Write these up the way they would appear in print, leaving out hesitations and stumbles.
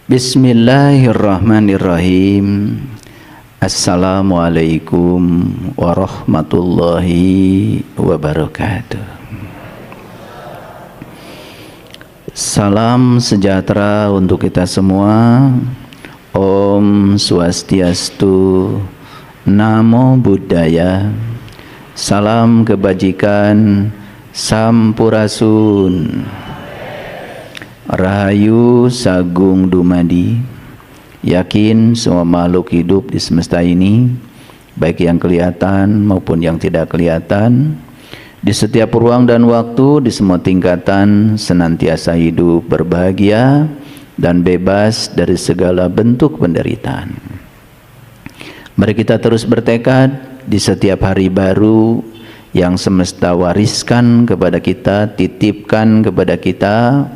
Bismillahirrahmanirrahim. Assalamualaikum warahmatullahi wabarakatuh. Salam sejahtera untuk kita semua. Om Swastiastu, Namo Buddhaya. Salam kebajikan, Sampurasun. Rahayu Sagung Dumadi. Yakin semua makhluk hidup di semesta ini, baik yang kelihatan maupun yang tidak kelihatan, di setiap ruang dan waktu, di semua tingkatan, senantiasa hidup berbahagia dan bebas dari segala bentuk penderitaan. Mari kita terus bertekad di setiap hari baru yang semesta wariskan kepada kita, titipkan kepada kita.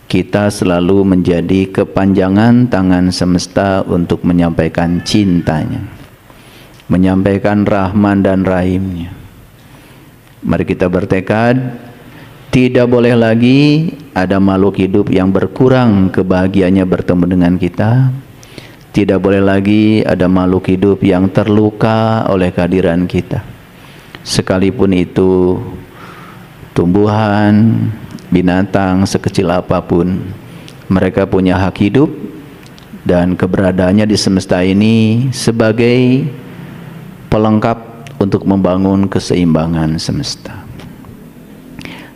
Kita selalu menjadi kepanjangan tangan semesta untuk menyampaikan cintanya, menyampaikan rahman dan rahimnya. Mari kita bertekad, tidak boleh lagi ada makhluk hidup yang berkurang kebahagiaannya bertemu dengan kita. Tidak boleh lagi ada makhluk hidup yang terluka oleh kehadiran kita. Sekalipun itu tumbuhan, binatang sekecil apapun, mereka punya hak hidup dan keberadaannya di semesta ini sebagai pelengkap untuk membangun keseimbangan semesta.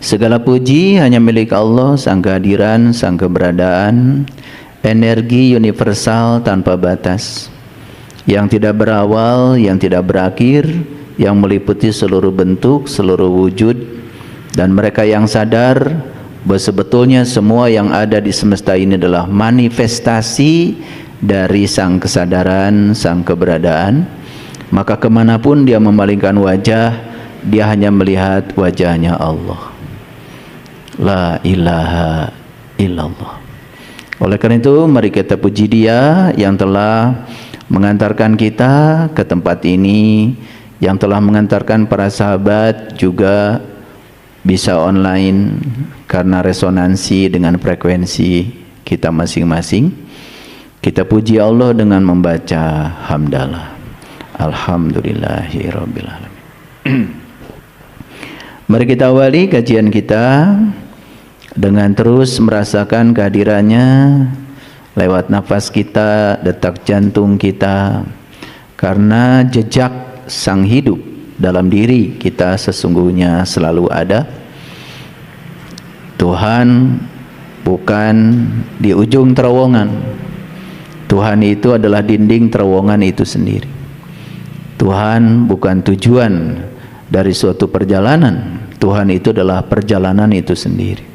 Segala puji hanya milik Allah, sang kehadiran, sang keberadaan, energi universal tanpa batas, yang tidak berawal, yang tidak berakhir, yang meliputi seluruh bentuk, seluruh wujud. Dan mereka yang sadar bahwa sebetulnya semua yang ada di semesta ini adalah manifestasi dari sang kesadaran, sang keberadaan, maka kemanapun dia memalingkan wajah, dia hanya melihat wajahnya Allah. La ilaha illallah. Oleh karena itu, mari kita puji Dia yang telah mengantarkan kita ke tempat ini, yang telah mengantarkan para sahabat juga bisa online karena resonansi dengan frekuensi kita masing-masing. Kita puji Allah dengan membaca hamdalah. Alhamdulillahirabbil alamin. Mari kita awali kajian kita dengan terus merasakan kehadirannya lewat nafas kita, detak jantung kita, karena jejak sang hidup dalam diri kita sesungguhnya selalu ada. Tuhan bukan di ujung terowongan. Tuhan itu adalah dinding terowongan itu sendiri. Tuhan bukan tujuan dari suatu perjalanan. Tuhan itu adalah perjalanan itu sendiri.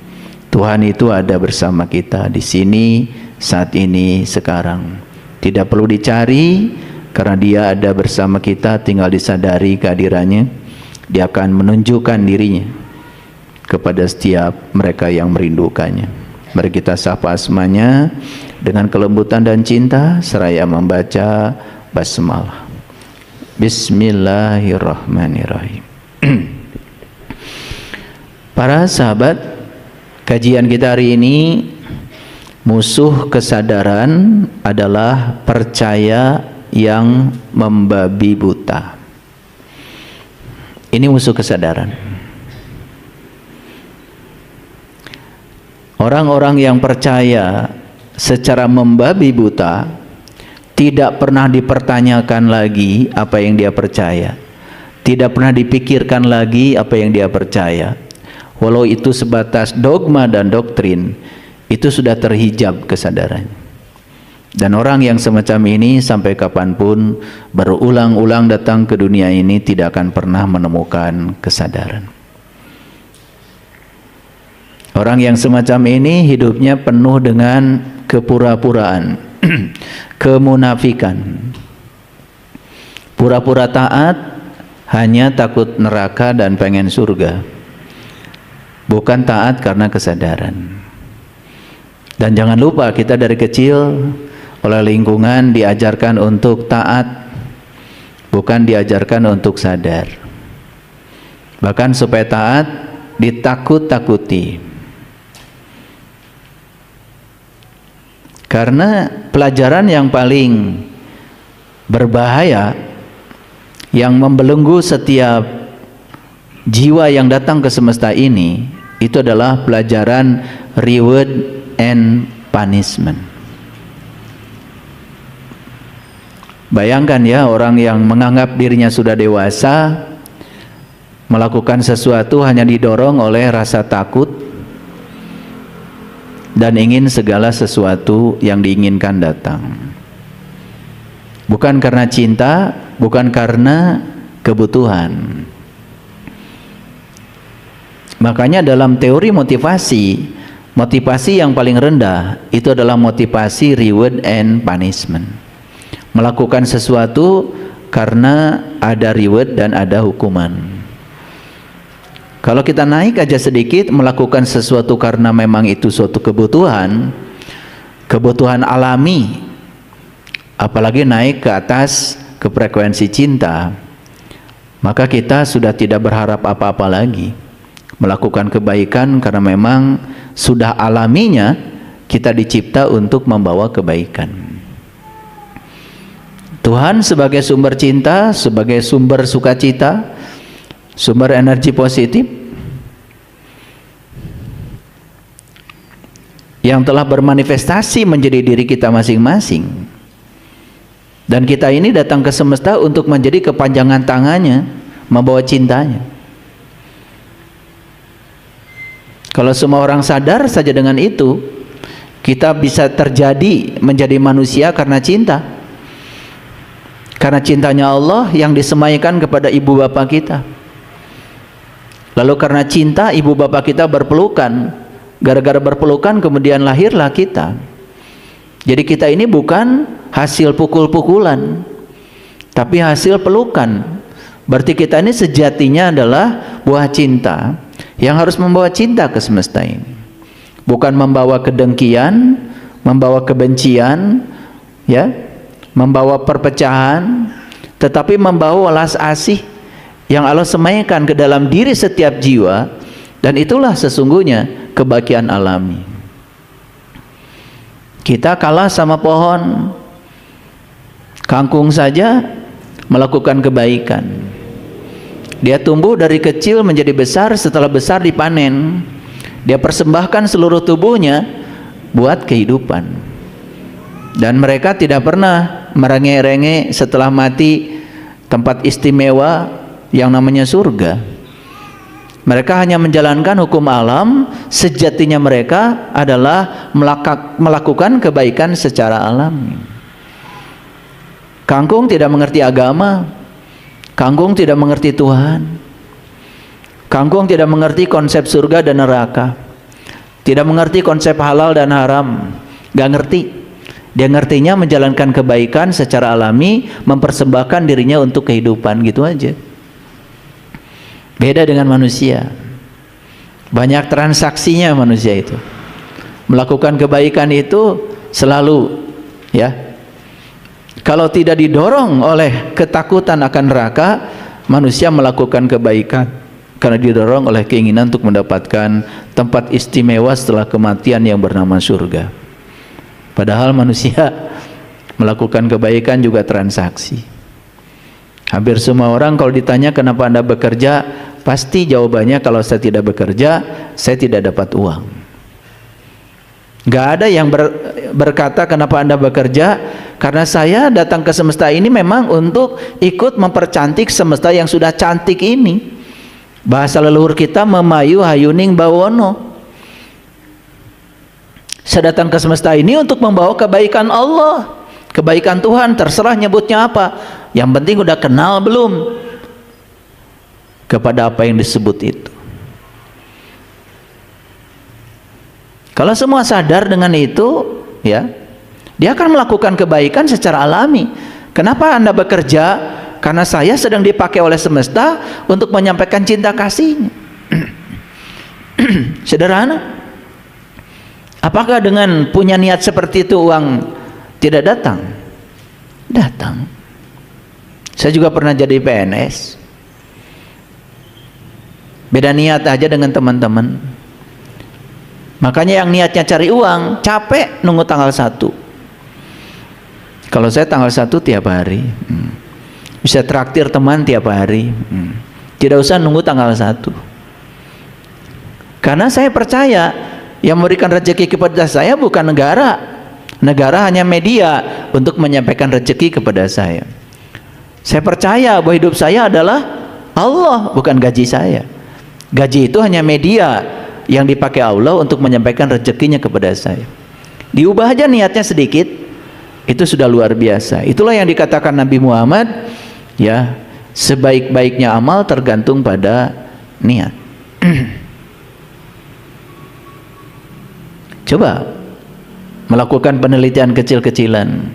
Tuhan itu ada bersama kita di sini, saat ini, sekarang. Tidak perlu dicari, karena Dia ada bersama kita, tinggal disadari kehadirannya. Dia akan menunjukkan dirinya kepada setiap mereka yang merindukannya. Mari kita sapa asmanya dengan kelembutan dan cinta seraya membaca basmalah. Bismillahirrahmanirrahim. Para sahabat, kajian kita hari ini, musuh kesadaran adalah percaya yang membabi buta. Ini musuh kesadaran. Orang-orang yang percaya secara membabi buta tidak pernah dipertanyakan lagi apa yang dia percaya, tidak pernah dipikirkan lagi apa yang dia percaya. Walau itu sebatas dogma dan doktrin, itu sudah terhijab kesadarannya. Dan orang yang semacam ini sampai kapanpun berulang-ulang datang ke dunia ini tidak akan pernah menemukan kesadaran. Orang yang semacam ini hidupnya penuh dengan kepura-puraan, kemunafikan. Pura-pura taat hanya takut neraka dan pengen surga. Bukan taat karena kesadaran. Dan jangan lupa, kita dari kecil oleh lingkungan diajarkan untuk taat, bukan diajarkan untuk sadar. Bahkan supaya taat ditakut-takuti. Karena pelajaran yang paling berbahaya, yang membelenggu setiap jiwa yang datang ke semesta ini, itu adalah pelajaran reward and punishment. Bayangkan ya, orang yang menganggap dirinya sudah dewasa, melakukan sesuatu hanya didorong oleh rasa takut dan ingin segala sesuatu yang diinginkan datang. Bukan karena cinta, bukan karena kebutuhan. Makanya dalam teori motivasi, motivasi yang paling rendah itu adalah motivasi reward and punishment. Melakukan sesuatu karena ada reward dan ada hukuman. Kalau kita naik aja sedikit, melakukan sesuatu karena memang itu suatu kebutuhan, kebutuhan alami, apalagi naik ke atas ke frekuensi cinta, maka kita sudah tidak berharap apa-apa lagi. Melakukan kebaikan karena memang sudah alaminya kita dicipta untuk membawa kebaikan. Tuhan sebagai sumber cinta, sebagai sumber sukacita, sumber energi positif yang telah bermanifestasi menjadi diri kita masing-masing. Dan kita ini datang ke semesta untuk menjadi kepanjangan tangannya, membawa cintanya. Kalau semua orang sadar saja dengan itu, kita bisa terjadi menjadi manusia karena cinta. Karena cintanya Allah yang disemaikan kepada ibu bapak kita. Lalu karena cinta ibu bapak kita berpelukan, gara-gara berpelukan kemudian lahirlah kita. Jadi kita ini bukan hasil pukul-pukulan, tapi hasil pelukan. Berarti kita ini sejatinya adalah buah cinta yang harus membawa cinta ke semesta ini. Bukan membawa kedengkian, membawa kebencian, ya, membawa perpecahan, tetapi membawa welas asih yang Allah semaikan ke dalam diri setiap jiwa, dan itulah sesungguhnya kebahagiaan alami. Kita kalah sama pohon kangkung saja melakukan kebaikan. Dia tumbuh dari kecil menjadi besar, setelah besar dipanen. Dia persembahkan seluruh tubuhnya buat kehidupan. Dan mereka tidak pernah merengek-rengek setelah mati tempat istimewa yang namanya surga. Mereka hanya menjalankan hukum alam. Sejatinya mereka adalah melakukan kebaikan secara alami. Kangkung tidak mengerti agama, kangkung tidak mengerti Tuhan, kangkung tidak mengerti konsep surga dan neraka, tidak mengerti konsep halal dan haram, gak ngerti. Dia ngertinya menjalankan kebaikan secara alami, mempersembahkan dirinya untuk kehidupan, gitu aja. Beda dengan manusia. Banyak transaksinya manusia itu. Melakukan kebaikan itu selalu, ya. Kalau tidak didorong oleh ketakutan akan neraka, manusia melakukan kebaikan karena didorong oleh keinginan untuk mendapatkan tempat istimewa setelah kematian yang bernama surga. Padahal manusia melakukan kebaikan juga transaksi. Hampir semua orang kalau ditanya kenapa Anda bekerja, pasti jawabannya kalau saya tidak bekerja, saya tidak dapat uang. Gak ada yang berkata kenapa Anda bekerja, karena saya datang ke semesta ini memang untuk ikut mempercantik semesta yang sudah cantik ini. Bahasa leluhur kita memayu hayuning bawono. Saya datang ke semesta ini untuk membawa kebaikan Allah, kebaikan Tuhan, terserah nyebutnya apa. Yang penting udah kenal belum kepada apa yang disebut itu. Kalau semua sadar dengan itu, ya, dia akan melakukan kebaikan secara alami. Kenapa Anda bekerja? Karena saya sedang dipakai oleh semesta untuk menyampaikan cinta kasihnya. Sederhana. Apakah dengan punya niat seperti itu uang tidak datang? Datang. Saya juga pernah jadi PNS. Beda niat aja dengan teman-teman. Makanya yang niatnya cari uang capek nunggu tanggal 1. Kalau saya tanggal 1 tiap hari. Bisa traktir teman tiap hari. Tidak usah nunggu tanggal 1. Karena saya percaya yang memberikan rezeki kepada saya bukan negara. Negara hanya media untuk menyampaikan rezeki kepada saya. Saya percaya bahwa hidup saya adalah Allah, bukan gaji saya. Gaji itu hanya media yang dipakai Allah untuk menyampaikan rezekinya kepada saya. Diubah aja niatnya sedikit, itu sudah luar biasa. Itulah yang dikatakan Nabi Muhammad, ya, sebaik-baiknya amal tergantung pada niat. Coba melakukan penelitian kecil-kecilan.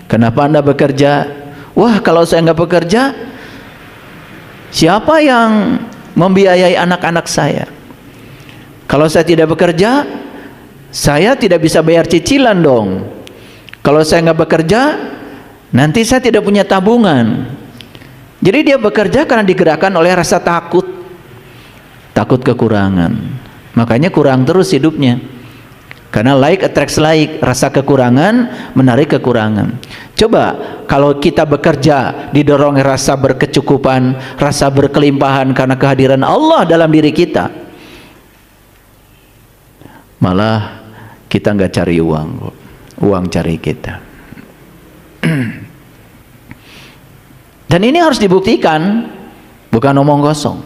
Kenapa Anda bekerja? Wah, kalau saya nggak bekerja, siapa yang membiayai anak-anak saya? Kalau saya tidak bekerja, saya tidak bisa bayar cicilan dong. Kalau saya nggak bekerja, nanti saya tidak punya tabungan. Jadi dia bekerja karena digerakkan oleh rasa takut. Takut kekurangan. Makanya kurang terus hidupnya. Karena like attracts like, rasa kekurangan menarik kekurangan. Coba kalau kita bekerja didorong rasa berkecukupan, rasa berkelimpahan karena kehadiran Allah dalam diri kita, malah kita nggak cari uang, uang cari kita. Dan ini harus dibuktikan, bukan omong kosong.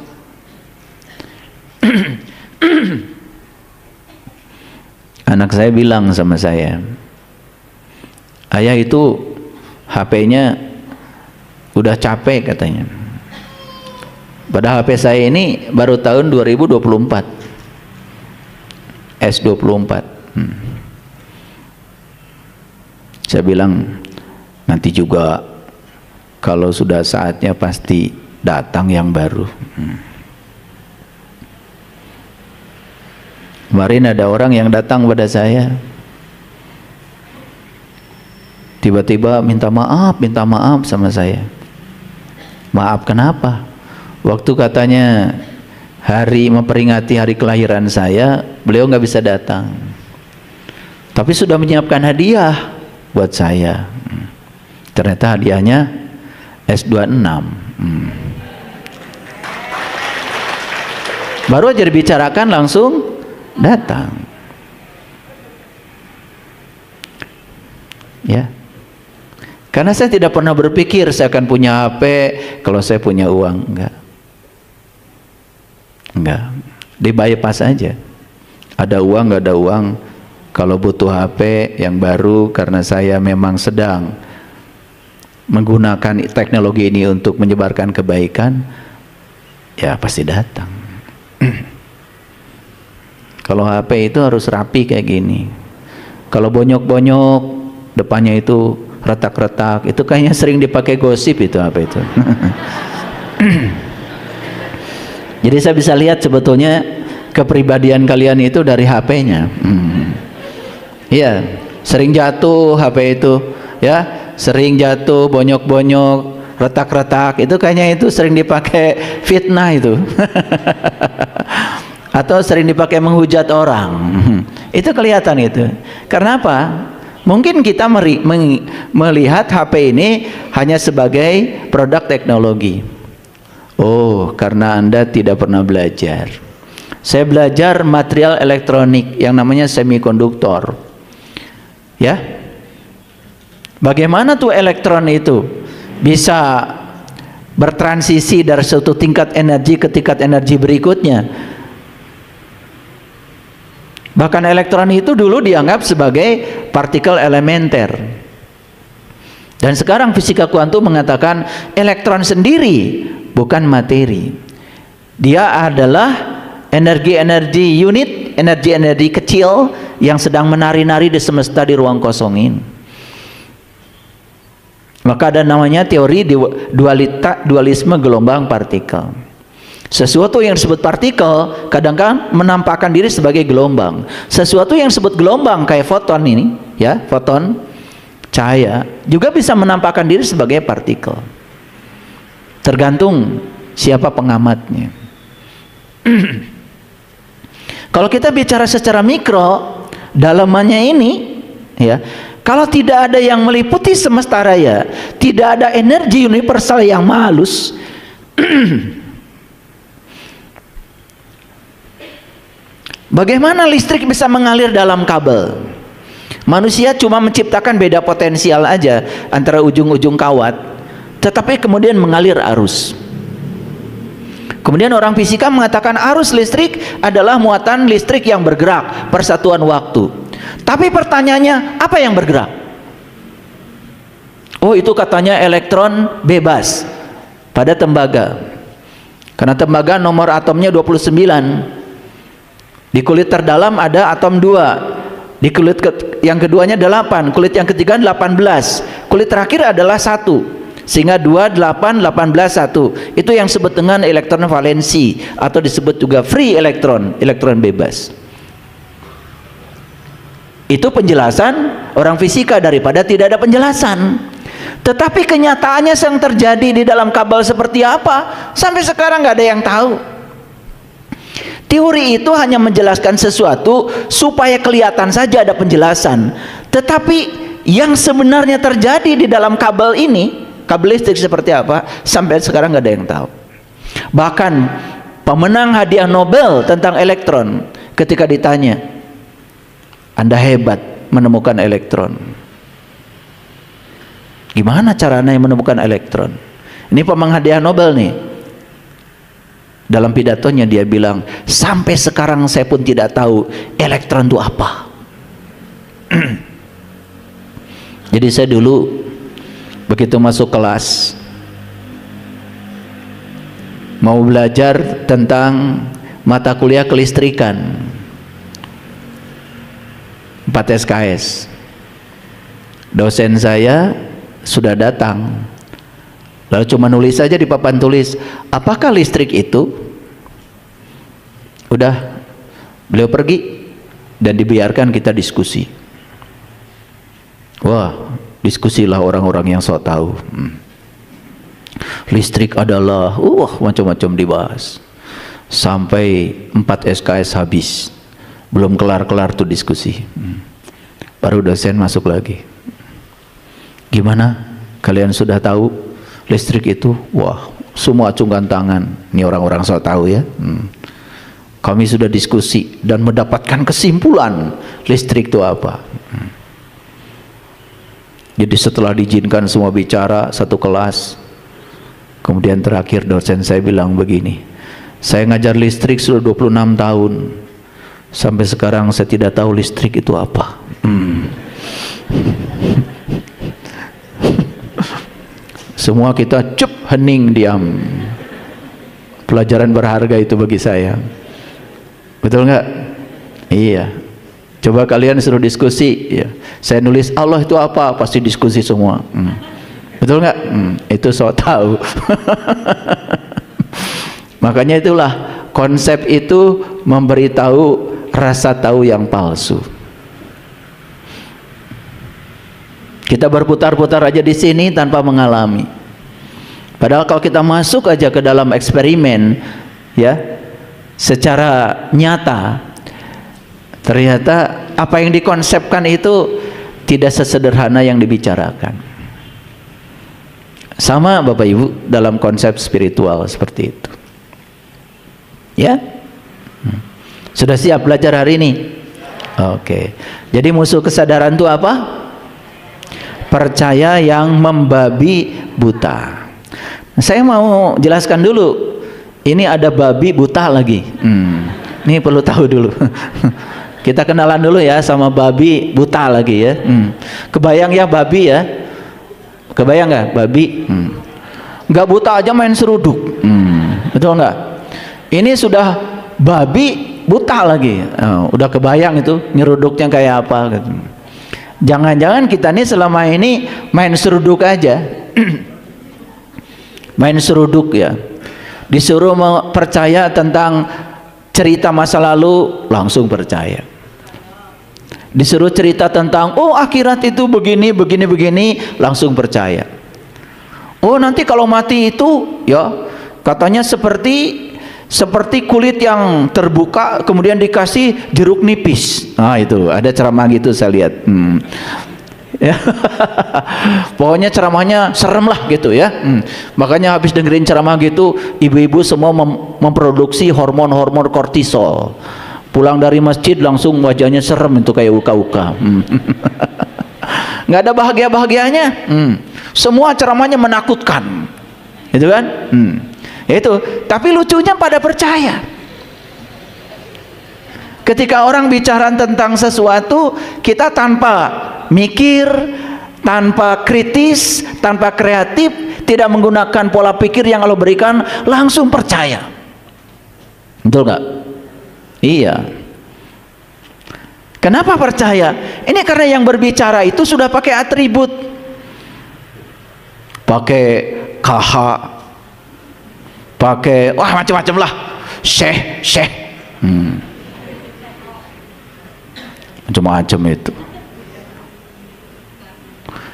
Anak saya bilang sama saya, ayah itu HP-nya udah capek katanya. Padahal HP saya ini baru tahun 2024, S24. Saya bilang, nanti juga kalau sudah saatnya pasti datang yang baru. Kemarin ada orang yang datang pada saya, tiba-tiba minta maaf sama saya. Maaf kenapa? Waktu katanya hari memperingati hari kelahiran saya, beliau nggak bisa datang, tapi sudah menyiapkan hadiah buat saya. Ternyata hadiahnya S26. Baru aja dibicarakan langsung datang. Ya. Karena saya tidak pernah berpikir saya akan punya HP kalau saya punya uang, enggak. Di bypass aja. Ada uang, enggak ada uang. Kalau butuh HP yang baru karena saya memang sedang menggunakan teknologi ini untuk menyebarkan kebaikan, ya pasti datang. Kalau HP itu harus rapi kayak gini. Kalau bonyok-bonyok, depannya itu retak-retak, itu kayaknya sering dipakai gosip itu HP itu. Jadi saya bisa lihat sebetulnya kepribadian kalian itu dari HP-nya. Iya, sering jatuh HP itu, ya, sering jatuh, bonyok-bonyok, retak-retak, itu kayaknya itu sering dipakai fitnah itu. Atau sering dipakai menghujat orang. Itu kelihatan itu. Karena apa? Mungkin kita melihat HP ini hanya sebagai produk teknologi. Oh, karena Anda tidak pernah belajar. Saya belajar material elektronik yang namanya semikonduktor. Ya. Bagaimana tuh elektron itu bisa bertransisi dari suatu tingkat energi ke tingkat energi berikutnya? Bahkan elektron itu dulu dianggap sebagai partikel elementer. Dan sekarang fisika kuantum mengatakan elektron sendiri bukan materi. Dia adalah energi-energi unit, energi-energi kecil yang sedang menari-nari di semesta di ruang kosong ini. Maka ada namanya teori dualisme gelombang partikel. Sesuatu yang disebut partikel kadang-kadang menampakkan diri sebagai gelombang. Sesuatu yang disebut gelombang kayak foton ini, ya, foton cahaya juga bisa menampakkan diri sebagai partikel. Tergantung siapa pengamatnya. Kalau kita bicara secara mikro, dalamannya ini, Ya, kalau tidak ada yang meliputi semesta raya, tidak ada energi universal yang halus, bagaimana listrik bisa mengalir dalam kabel? Manusia cuma menciptakan beda potensial aja antara ujung-ujung kawat, tetapi kemudian mengalir arus. Kemudian orang fisika mengatakan arus listrik adalah muatan listrik yang bergerak, persatuan waktu. Tapi pertanyaannya, apa yang bergerak? Oh, itu katanya elektron bebas pada tembaga. Karena tembaga nomor atomnya 29. Di kulit terdalam ada atom 2. Di kulit yang keduanya 8, kulit yang ketiga 18. Kulit terakhir adalah 1. Sehingga 2, 8, 18, 1. Itu yang disebut dengan elektron valensi, atau disebut juga free elektron, elektron bebas. Itu penjelasan orang fisika daripada tidak ada penjelasan. Tetapi kenyataannya yang terjadi di dalam kabel seperti apa, sampai sekarang nggak ada yang tahu. Teori itu hanya menjelaskan sesuatu supaya kelihatan saja ada penjelasan. Tetapi yang sebenarnya terjadi di dalam kabel ini, kabel listrik seperti apa, sampai sekarang nggak ada yang tahu. Bahkan pemenang hadiah Nobel tentang elektron, ketika ditanya, Anda hebat menemukan elektron, gimana caranya menemukan elektron? Ini pemenang hadiah Nobel nih. Dalam pidatonya dia bilang, sampai sekarang saya pun tidak tahu elektron itu apa. Jadi saya dulu begitu masuk kelas, mau belajar tentang mata kuliah kelistrikan 4 SKS, dosen saya sudah datang, lalu cuma nulis saja di papan tulis, apakah listrik itu? Udah, beliau pergi dan dibiarkan kita diskusi. Wah, diskusilah orang-orang yang sok tahu. Listrik adalah macam-macam dibahas sampai 4 SKS habis, belum kelar-kelar tuh diskusi. Baru dosen masuk lagi, gimana kalian sudah tahu listrik itu? Wah, semua acungkan tangan. Ini orang-orang sok tahu ya. Kami sudah diskusi dan mendapatkan kesimpulan listrik itu apa. Jadi setelah diizinkan semua bicara satu kelas, kemudian terakhir dosen saya bilang begini, saya ngajar listrik sudah 26 tahun, sampai sekarang saya tidak tahu listrik itu apa. Semua kita cup, hening, diam. Pelajaran berharga itu bagi saya. Betul nggak? Iya. Coba kalian suruh diskusi, ya. Saya nulis Allah itu apa, pasti diskusi semua. Betul nggak? Itu so tahu. Makanya itulah konsep itu memberitahu rasa tahu yang palsu. Kita berputar-putar aja di sini tanpa mengalami. Padahal kalau kita masuk aja ke dalam eksperimen, ya, secara nyata, ternyata apa yang dikonsepkan itu tidak sesederhana yang dibicarakan. Sama Bapak Ibu dalam konsep spiritual seperti itu. Ya? Sudah siap belajar hari ini? Oke. Jadi musuh kesadaran itu apa? Percaya yang membabi buta. Saya mau jelaskan dulu. Ini ada babi buta lagi. Ini perlu tahu dulu. Kita kenalan dulu ya sama babi buta lagi ya. Kebayang ya babi ya? Kebayang nggak babi? Nggak buta aja main seruduk. Betul nggak? Ini sudah babi buta lagi. Udah kebayang itu nyeruduknya kayak apa? Gitu. Jangan-jangan kita nih selama ini main seruduk aja. Main seruduk ya. Disuruh percaya tentang cerita masa lalu, langsung percaya. Disuruh cerita tentang akhirat itu begini, begini, begini, langsung percaya. Nanti kalau mati itu ya katanya seperti seperti kulit yang terbuka kemudian dikasih jeruk nipis. Nah itu ada ceramah gitu saya lihat. Ya. Pokoknya ceramahnya serem lah gitu ya. Makanya habis dengerin ceramah gitu, ibu-ibu semua memproduksi hormon-hormon kortisol. Pulang dari masjid langsung wajahnya serem itu kayak uka-uka. Nggak ada bahagia-bahagianya. Semua ceramahnya menakutkan, gitu kan? Itu. Tapi lucunya pada percaya. Ketika orang bicara tentang sesuatu, kita tanpa mikir, tanpa kritis, tanpa kreatif, tidak menggunakan pola pikir yang Allah berikan, langsung percaya. Betul nggak? Iya. Kenapa percaya? Ini karena yang berbicara itu sudah pakai atribut, pakai KH, pakai wah macam-macam lah, syekh, macam-macam itu.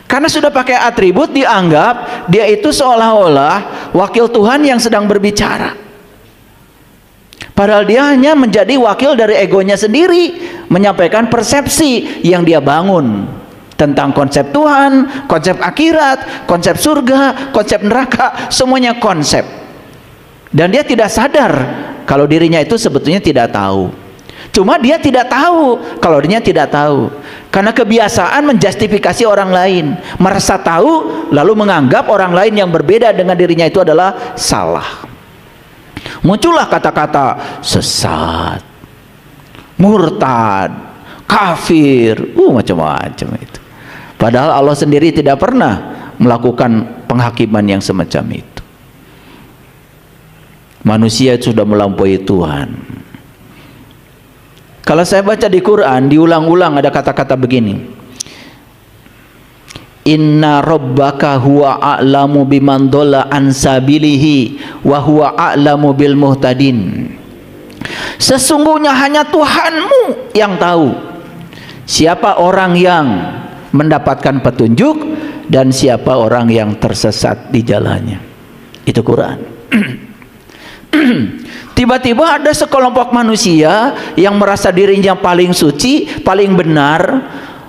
Karena sudah pakai atribut, dianggap dia itu seolah-olah wakil Tuhan yang sedang berbicara. Padahal dia hanya menjadi wakil dari egonya sendiri, menyampaikan persepsi yang dia bangun tentang konsep Tuhan, konsep akhirat, konsep surga, konsep neraka, semuanya konsep. Dan dia tidak sadar kalau dirinya itu sebetulnya tidak tahu. Cuma dia tidak tahu kalau dirinya tidak tahu, karena kebiasaan menjustifikasi orang lain, merasa tahu lalu menganggap orang lain yang berbeda dengan dirinya itu adalah salah. Muncullah kata-kata sesat, murtad, kafir, macam-macam itu. Padahal Allah sendiri tidak pernah melakukan penghakiman yang semacam itu. Manusia sudah melampaui Tuhan. Kalau saya baca di Quran, diulang-ulang ada kata-kata begini. Inna rabbaka huwa a'lamu biman dhalla an sabilihi wa huwa a'lamu bil muhtadin. Sesungguhnya hanya Tuhanmu yang tahu siapa orang yang mendapatkan petunjuk dan siapa orang yang tersesat di jalannya. Itu Quran. Tiba-tiba ada sekelompok manusia yang merasa dirinya paling suci, paling benar,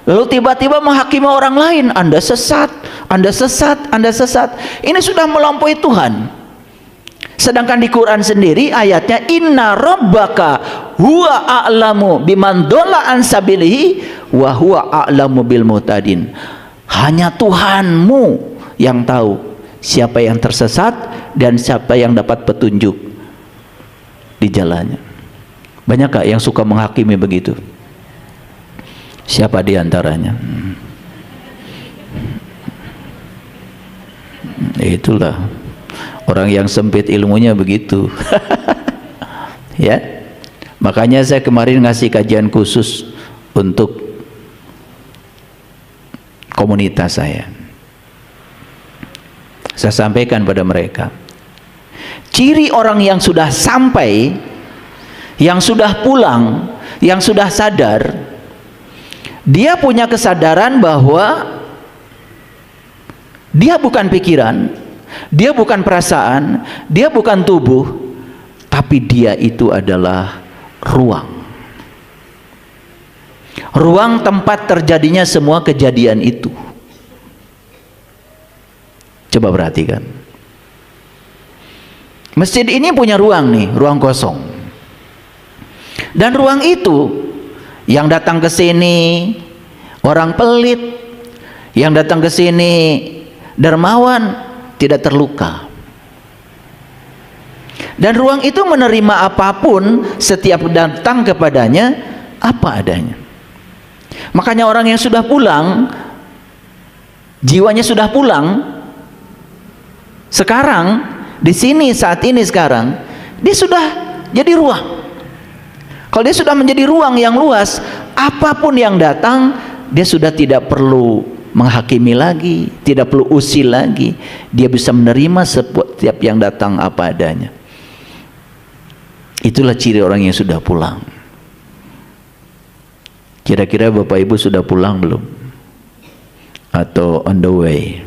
lalu tiba-tiba menghakimi orang lain. Anda sesat, Anda sesat, Anda sesat. Ini sudah melampaui Tuhan. Sedangkan di Quran sendiri ayatnya inna rabbaka huwa a'lamu biman dhalla an sabilihi wa huwa a'lamu bil muhtadin. Hanya Tuhanmu yang tahu siapa yang tersesat dan siapa yang dapat petunjuk di jalannya. Banyakkah yang suka menghakimi begitu? Siapa di antaranya? Itulah orang yang sempit ilmunya begitu. Ya. Makanya saya kemarin ngasih kajian khusus untuk komunitas saya. Saya sampaikan pada mereka, ciri orang yang sudah sampai, yang sudah pulang, yang sudah sadar, dia punya kesadaran bahwa dia bukan pikiran, dia bukan perasaan, dia bukan tubuh, tapi dia itu adalah ruang. Ruang tempat terjadinya semua kejadian itu. Coba perhatikan. Masjid ini punya ruang nih, ruang kosong. Dan ruang itu yang datang ke sini orang pelit, yang datang ke sini dermawan, tidak terluka. Dan ruang itu menerima apapun setiap datang kepadanya apa adanya. Makanya orang yang sudah pulang, jiwanya sudah pulang, sekarang di sini saat ini sekarang dia sudah jadi ruang. Kalau dia sudah menjadi ruang yang luas, apapun yang datang dia sudah tidak perlu menghakimi lagi, tidak perlu usil lagi. Dia bisa menerima setiap yang datang apa adanya. Itulah ciri orang yang sudah pulang. Kira-kira Bapak Ibu sudah pulang belum? Atau on the way?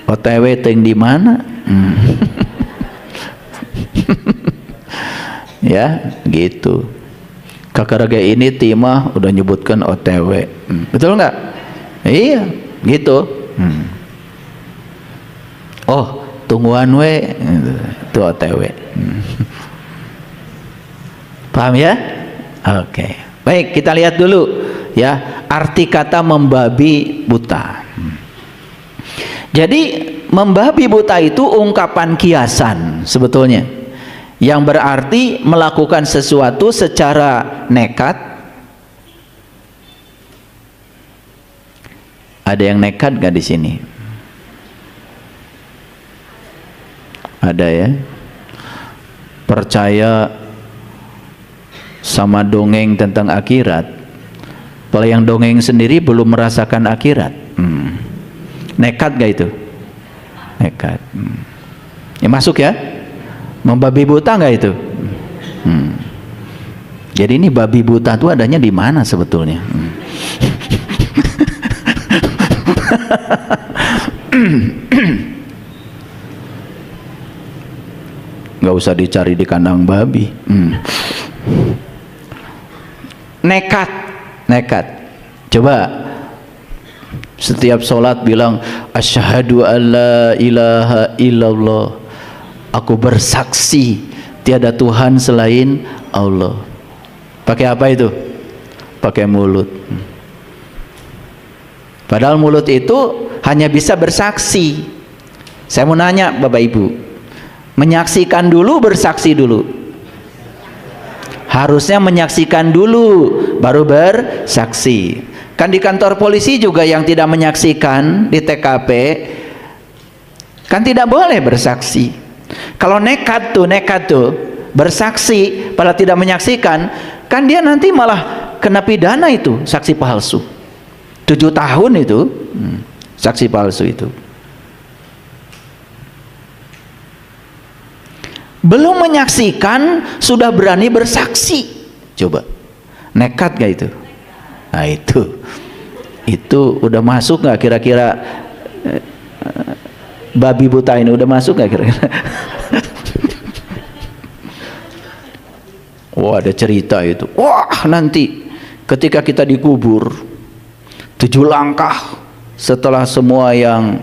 OTW ting di mana? Ya, gitu. Kakak ini timah udah nyebutkan OTW. Betul nggak? Iya, gitu. Oh, tungguan we, itu OTW. Paham ya? Oke. Baik, kita lihat dulu ya arti kata membabi buta. Jadi membabi buta itu ungkapan kiasan sebetulnya, yang berarti melakukan sesuatu secara nekat. Ada yang nekat gak di sini? Ada ya? Percaya sama dongeng tentang akhirat, kalau yang dongeng sendiri belum merasakan akhirat. Nekat gak itu? Nekat. Ya masuk ya? Membabi buta nggak itu? Jadi ini babi buta itu adanya di mana sebetulnya? Nggak usah dicari di kandang babi. Nekat, nekat. Coba setiap sholat bilang asyhadu alla ilaha illallah, aku bersaksi tiada Tuhan selain Allah. Pakai apa itu? Pakai mulut. Padahal mulut itu hanya bisa bersaksi. Saya mau nanya Bapak Ibu, menyaksikan dulu, bersaksi dulu? Harusnya menyaksikan dulu baru bersaksi. Kan di kantor polisi juga yang tidak menyaksikan di TKP kan tidak boleh bersaksi. Kalau nekat tuh bersaksi padahal tidak menyaksikan, kan dia nanti malah kena pidana itu, saksi palsu. 7 tahun itu saksi palsu itu. Belum menyaksikan sudah berani bersaksi. Coba, nekat gak itu? Nah itu udah masuk nggak kira-kira babi buta ini, udah masuk nggak kira-kira? Wah, ada cerita itu. Wah, nanti ketika kita dikubur 7 langkah setelah semua yang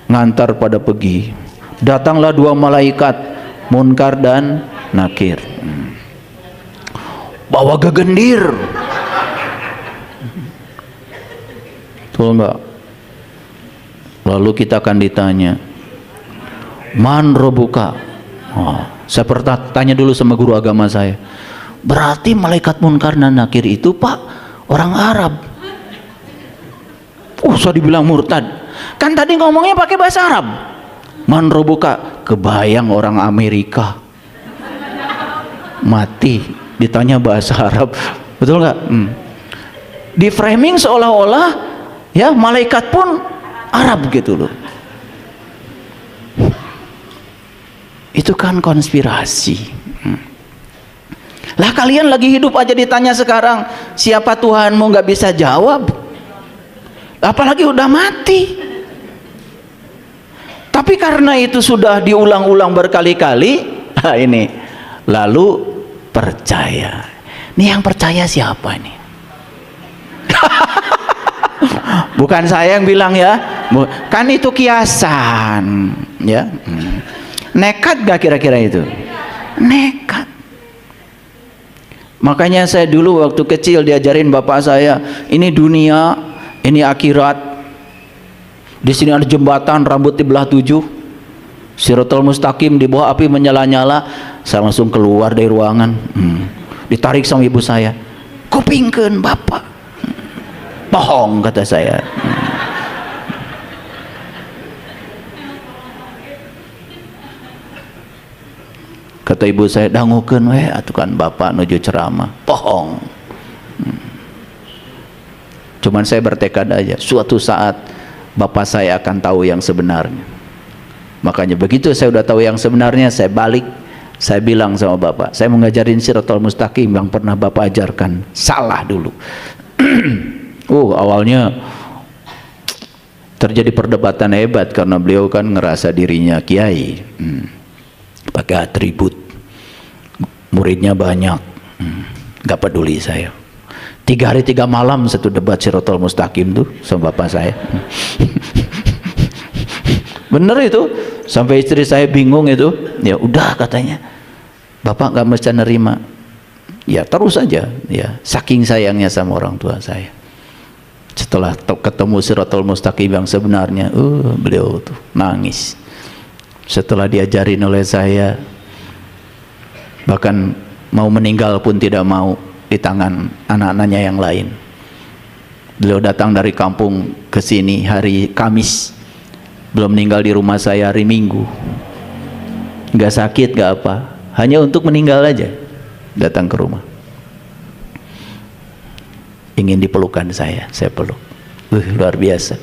ngantar pada pergi, datanglah 2 malaikat Munkar dan Nakir, bawa gegendir. Betul enggak? Lalu kita akan ditanya, man robuka? Oh, saya pernah tanya dulu sama guru agama saya, berarti malaikat Munkar dan Nakir itu Pak orang Arab? Saya dibilang murtad. Kan tadi ngomongnya pakai bahasa Arab. Man robuka? Kebayang orang Amerika mati ditanya bahasa Arab. Betul nggak? Di framing seolah-olah ya malaikat pun Arab gitu loh. Itu kan konspirasi. Lah kalian lagi hidup aja ditanya sekarang siapa Tuhanmu, nggak bisa jawab, apalagi udah mati. Tapi karena itu sudah diulang-ulang berkali-kali, nah ini lalu percaya. Nih yang percaya siapa nih? Bukan saya yang bilang ya, kan itu kiasan ya. Nekat gak kira-kira itu? Nekat. Makanya saya dulu waktu kecil diajarin bapak saya, ini dunia, ini akhirat. Di sini ada jembatan, rambut dibelah 7, Siratal Mustaqim, di bawah api menyala-nyala. Saya langsung keluar dari ruangan, ditarik sama ibu saya, kupingkeun bapak. Bohong kata saya. Kata ibu saya, dangukeun we atukan bapak nuju ceramah. Bohong. Cuman saya bertekad aja, suatu saat bapak saya akan tahu yang sebenarnya. Makanya begitu saya udah tahu yang sebenarnya, saya balik, saya bilang sama bapak, saya mau ngajarin Siratal Mustaqim yang pernah bapak ajarkan. Salah dulu. Awalnya terjadi perdebatan hebat karena beliau kan ngerasa dirinya kiai, pakai atribut, muridnya banyak, nggak peduli saya. 3 hari 3 malam satu debat Shirathul Mustaqim tuh sama bapak saya. Bener itu, sampai istri saya bingung itu. Ya udah katanya, bapak nggak mesti nerima. Ya terus saja, ya saking sayangnya sama orang tua saya. Setelah ketemu Shirathul Mustaqim yang sebenarnya, beliau tuh nangis. Setelah diajarin oleh saya, bahkan mau meninggal pun tidak mau di tangan anak-anaknya yang lain. Beliau datang dari kampung ke sini hari Kamis, belum meninggal di rumah saya hari Minggu. Nggak sakit, nggak apa, hanya untuk meninggal aja datang ke rumah. Ingin dipelukan saya peluk. Luar biasa.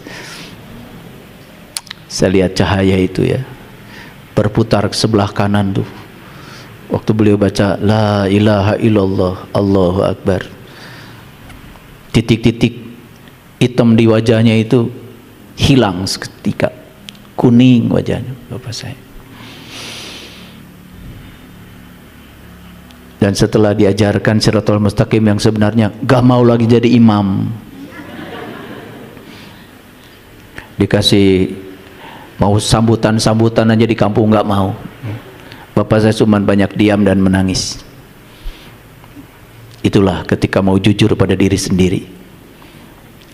Saya lihat cahaya itu ya, berputar ke sebelah kanan tuh. Waktu beliau baca La ilaha illallah Allahu Akbar, titik-titik hitam di wajahnya itu hilang seketika, kuning wajahnya bapak saya. Dan setelah diajarkan Shirathul Mustaqim yang sebenarnya, gak mau lagi jadi imam, dikasih mau sambutan aja di kampung gak mau. Bapak saya cuma banyak diam dan menangis. Itulah ketika mau jujur pada diri sendiri.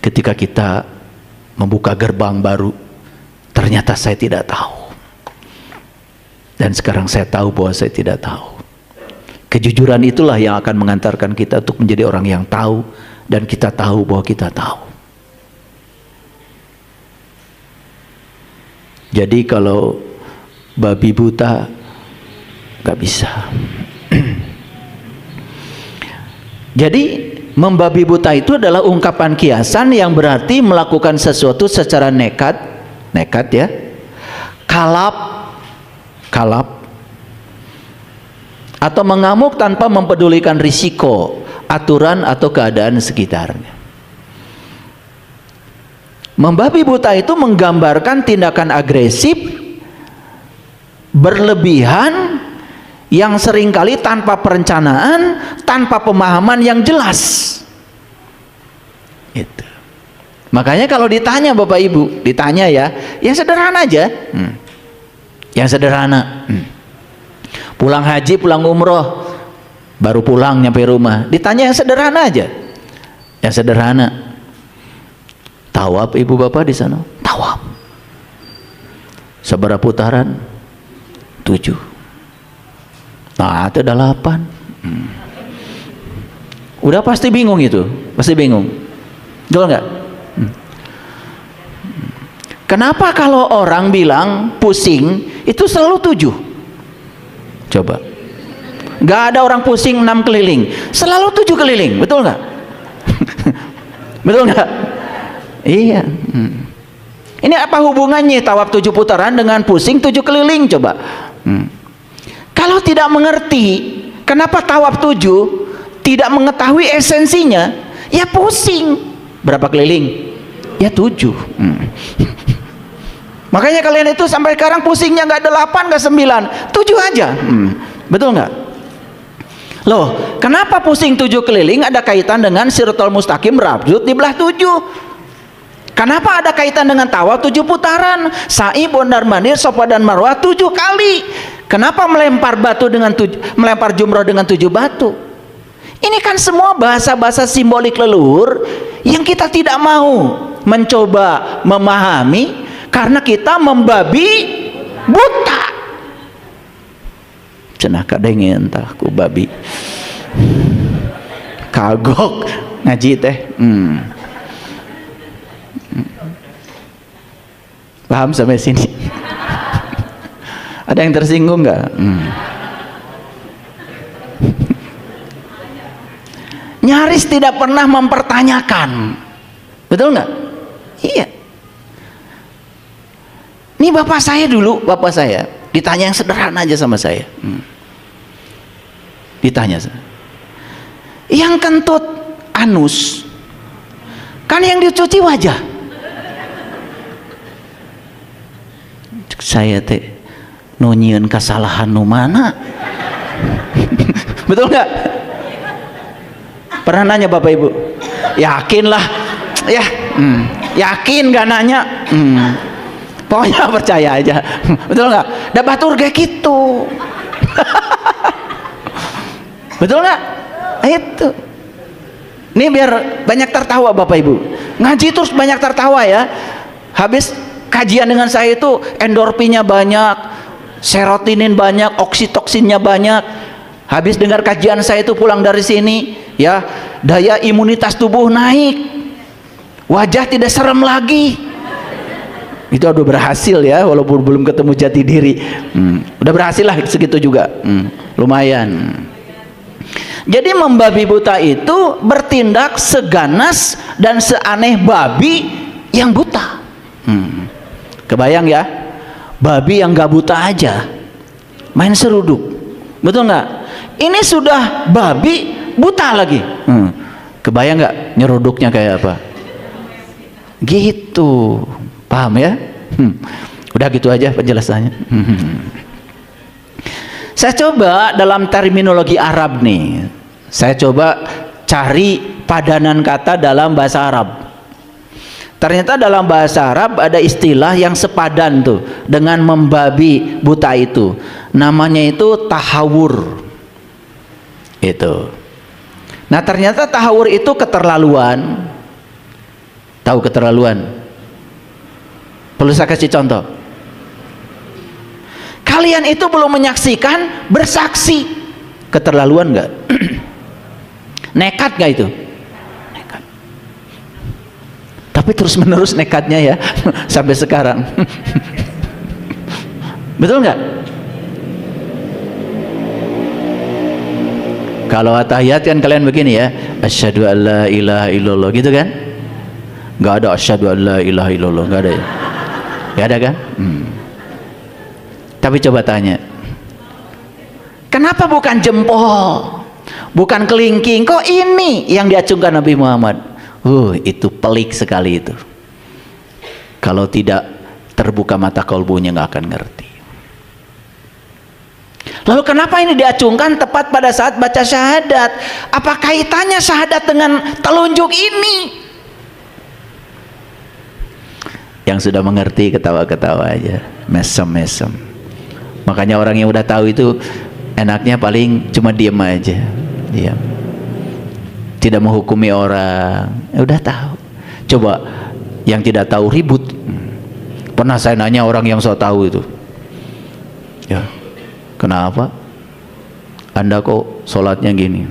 Ketika kita membuka gerbang baru, ternyata saya tidak tahu. Dan sekarang saya tahu bahwa saya tidak tahu. Kejujuran itulah yang akan mengantarkan kita untuk menjadi orang yang tahu, dan kita tahu bahwa kita tahu. Jadi kalau babi buta gak bisa. Jadi membabi buta itu adalah ungkapan kiasan yang berarti melakukan sesuatu secara nekat ya, kalap atau mengamuk tanpa mempedulikan risiko, aturan atau keadaan sekitarnya. Membabi buta itu menggambarkan tindakan agresif, berlebihan, yang seringkali tanpa perencanaan, tanpa pemahaman yang jelas. Itu. Makanya kalau ditanya Bapak Ibu, ditanya ya, yang sederhana aja, yang sederhana. Pulang haji, pulang umroh, baru pulang nyampe rumah, ditanya yang sederhana aja, yang sederhana. Tawaf ibu bapak di sana, tawaf. Seberapa putaran? 7. Nah, itu ada 8. Udah pasti bingung itu, pasti bingung. Betul nggak? Kenapa kalau orang bilang pusing itu selalu 7? Coba. Nggak ada orang pusing 6 keliling, selalu 7 keliling, betul nggak? Betul nggak? Iya. Ini apa hubungannya tawaf 7 putaran dengan pusing 7 keliling? Coba. Kalau tidak mengerti kenapa tawaf 7, tidak mengetahui esensinya, ya pusing. Berapa keliling? Ya 7. Makanya kalian itu sampai sekarang pusingnya nggak 8, nggak 9, 7 aja. Betul nggak? Loh, kenapa pusing 7 keliling ada kaitan dengan Shirathul Mustaqim rajut dibelah 7? Kenapa ada kaitan dengan tawaf 7 putaran, sa'i, bondar mandir, safa dan marwah 7 kali? Kenapa melempar batu dengan melempar jumroh dengan 7 batu? Ini kan semua bahasa-bahasa simbolik leluhur yang kita tidak mau mencoba memahami karena kita membabi buta. Cenah kadenge entah ku babi. Kagok ngaji teh. Paham sampai sini? Ada yang tersinggung nggak? Nyaris tidak pernah mempertanyakan, betul nggak? Iya. Ini bapak saya dulu, bapak saya ditanya yang sederhana aja sama saya. Ditanya, yang kentut anus, kan yang dicuci wajah. saya teh nunyian kesalahan nu mana. Betul nggak? Pernah nanya Bapak Ibu? Yakinlah ya, yakin gak nanya, pokoknya percaya aja. Betul nggak? Da batur kayak gitu. Betul nggak? Itu ini biar banyak tertawa Bapak Ibu, ngaji terus banyak tertawa ya. Habis kajian dengan saya itu endorfinnya banyak, serotonin banyak, oksitoksinnya banyak. Habis dengar kajian saya itu pulang dari sini ya, daya imunitas tubuh naik, wajah tidak serem lagi. Itu udah berhasil ya, walaupun belum ketemu jati diri. Udah berhasil lah segitu juga, lumayan. Jadi membabi buta itu bertindak seganas dan seaneh babi yang buta. Kebayang ya, babi yang gak buta aja main seruduk, betul nggak? Ini sudah babi buta lagi. Kebayang nggak nyeruduknya kayak apa? Gitu, paham ya? Udah gitu aja penjelasannya. Saya coba dalam terminologi Arab nih, saya coba cari padanan kata dalam bahasa Arab. Ternyata dalam bahasa Arab ada istilah yang sepadan tuh dengan membabi buta itu. Namanya itu tahawur. Itu. Nah ternyata tahawur itu keterlaluan. Tahu keterlaluan? Perlu saya kasih contoh. Kalian itu belum menyaksikan, bersaksi. Keterlaluan nggak? Nekat nggak itu? Nekat. Tapi terus menerus nekatnya ya sampai sekarang. Betul nggak? Kalau tahiyat kan kalian begini ya, asyhadu alla ilaha illallah gitu kan? Nggak ada asyhadu alla ilaha illallah, nggak ada ya? Nggak ada kan? Tapi coba tanya, kenapa bukan jempol, bukan kelingking, kok ini yang diacungkan Nabi Muhammad? Itu pelik sekali itu. Kalau tidak terbuka mata kolbunya nggak akan ngerti. Lalu kenapa ini diacungkan tepat pada saat baca syahadat? Apa kaitannya syahadat dengan telunjuk ini? Yang sudah mengerti ketawa-ketawa aja, mesem-mesem. Makanya orang yang udah tahu itu enaknya paling cuma diem aja, diam, tidak menghukumi orang. Udah tahu. Coba yang tidak tahu ribut. Pernah saya nanya orang yang so tahu itu, ya, kenapa Anda kok sholatnya gini?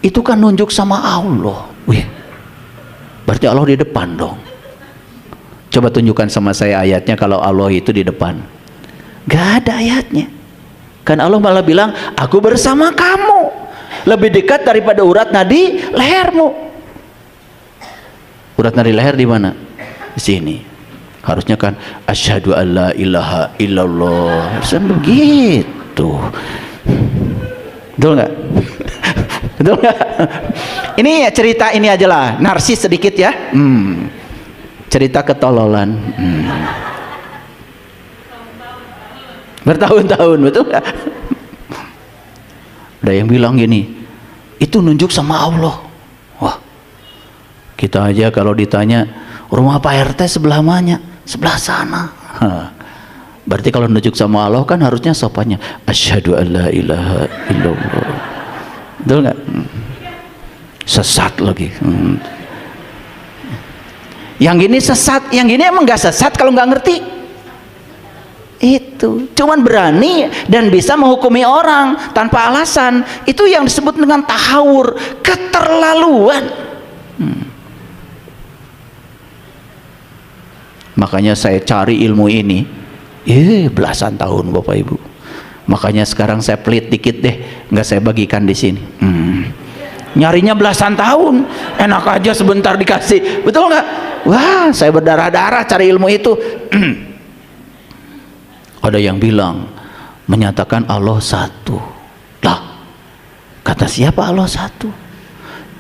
Itu kan nunjuk sama Allah. Wih, berarti Allah di depan dong. Coba tunjukkan sama saya ayatnya kalau Allah itu di depan. Gak ada ayatnya. Kan Allah malah bilang, aku bersama kamu, lebih dekat daripada urat nadi lehermu. Urat nadi leher di mana? Di sini. Harusnya kan asyhadu alla ilaha illallah. Harusnya begitu. Betul nggak? Betul nggak? Ini ya cerita ini aja lah, narsis sedikit ya. Cerita ketololan. Bertahun-tahun, betul nggak? Ada yang bilang gini, itu nunjuk sama Allah. Wah, kita aja kalau ditanya rumah Pak RT sebelah mana? Sebelah sana. Berarti kalau nunjuk sama Allah kan harusnya sopannya asyhadu alla ilaha illallah. Betul nggak? Sesat lagi. Yang gini sesat, yang gini emang nggak sesat kalau nggak ngerti. Itu cuman berani dan bisa menghukumi orang tanpa alasan. Itu yang disebut dengan tahawur, keterlaluan. Makanya saya cari ilmu ini belasan tahun Bapak Ibu. Makanya sekarang saya pelit dikit deh, nggak saya bagikan di sini. Nyarinya belasan tahun, enak aja sebentar dikasih, betul nggak? Wah, saya berdarah-darah cari ilmu itu. Ada yang bilang menyatakan Allah satu. Lah, kata siapa Allah satu?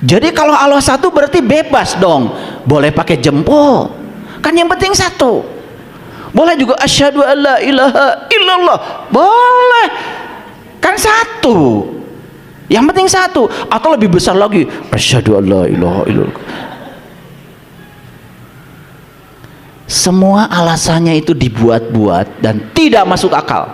Jadi kalau Allah satu berarti bebas dong, boleh pakai jempol. Kan yang penting satu. Boleh juga asyhadu alla ilaha illallah, boleh, kan satu, yang penting satu. Atau lebih besar lagi, asyhadu alla ilaha illallah. Semua alasannya itu dibuat-buat dan tidak masuk akal,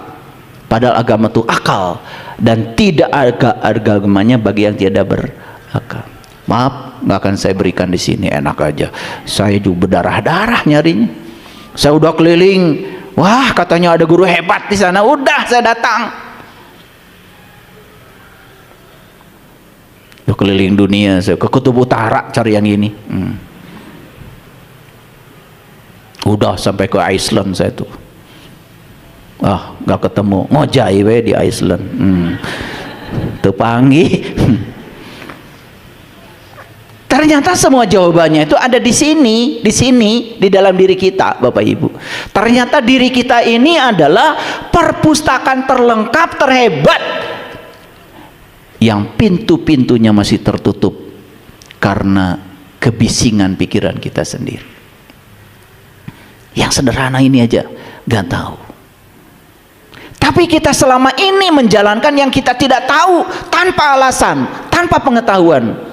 padahal agama itu akal, dan tidak ada agamanya bagi yang tidak berakal. Maaf, nggak akan saya berikan di sini, enak aja. Saya juga berdarah-darah nyarinya. Saya udah keliling, wah katanya ada guru hebat di sana, udah saya datang. Udah keliling dunia, saya ke Kutub Utara cari yang ini. Udah sampai ke Iceland saya tuh. Ah, nggak ketemu, ngojai we di Iceland. Tepangi. Ternyata semua jawabannya itu ada di sini, di dalam diri kita, Bapak Ibu. Ternyata diri kita ini adalah perpustakaan terlengkap, terhebat, yang pintu-pintunya masih tertutup karena kebisingan pikiran kita sendiri. Yang sederhana ini aja gak tahu. Tapi kita selama ini menjalankan yang kita tidak tahu, tanpa alasan, tanpa pengetahuan.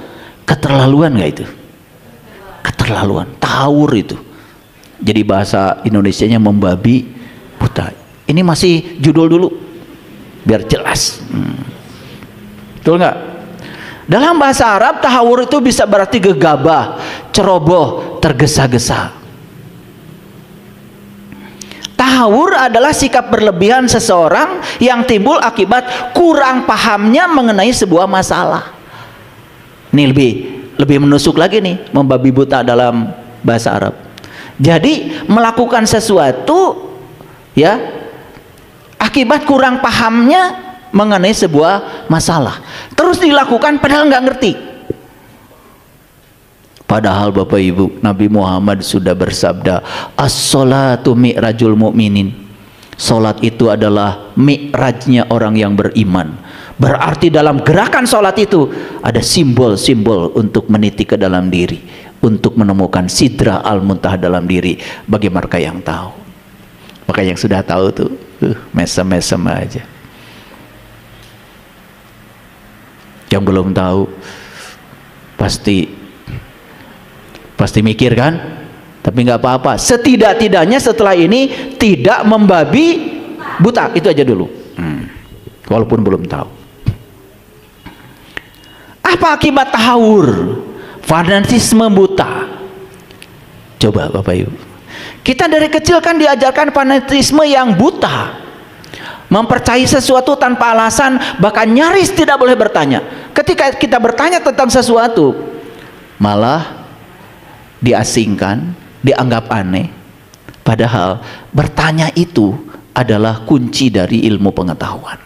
Keterlaluan gak itu? Keterlaluan, tawur itu. Jadi bahasa Indonesianya membabi buta. Ini masih judul dulu biar jelas. Betul nggak? Dalam bahasa Arab, tahawur itu bisa berarti gegabah, ceroboh, tergesa-gesa. Tahawur adalah sikap berlebihan seseorang yang timbul akibat kurang pahamnya mengenai sebuah masalah. Ini lebih menusuk lagi nih, membabi buta dalam bahasa Arab. Jadi melakukan sesuatu ya akibat kurang pahamnya mengenai sebuah masalah, terus dilakukan padahal nggak ngerti. Padahal Bapak Ibu, Nabi Muhammad sudah bersabda, as-sholatu mi'rajul mu'minin. Sholat itu adalah mi'rajnya orang yang beriman. Berarti dalam gerakan sholat itu ada simbol-simbol untuk meniti ke dalam diri, untuk menemukan sidrah al-muntaha dalam diri bagi mereka yang tahu. Maka yang sudah tahu tuh mesem-mesem aja. Yang belum tahu pasti mikir kan, tapi nggak apa-apa. Setidak-tidaknya setelah ini tidak membabi buta, itu aja dulu. Walaupun belum tahu. Apa akibat tahawur, fanatisme buta? Coba Bapak Ibu, kita dari kecil kan diajarkan fanatisme yang buta, mempercayai sesuatu tanpa alasan, bahkan nyaris tidak boleh bertanya. Ketika kita bertanya tentang sesuatu, malah diasingkan, dianggap aneh. Padahal bertanya itu adalah kunci dari ilmu pengetahuan.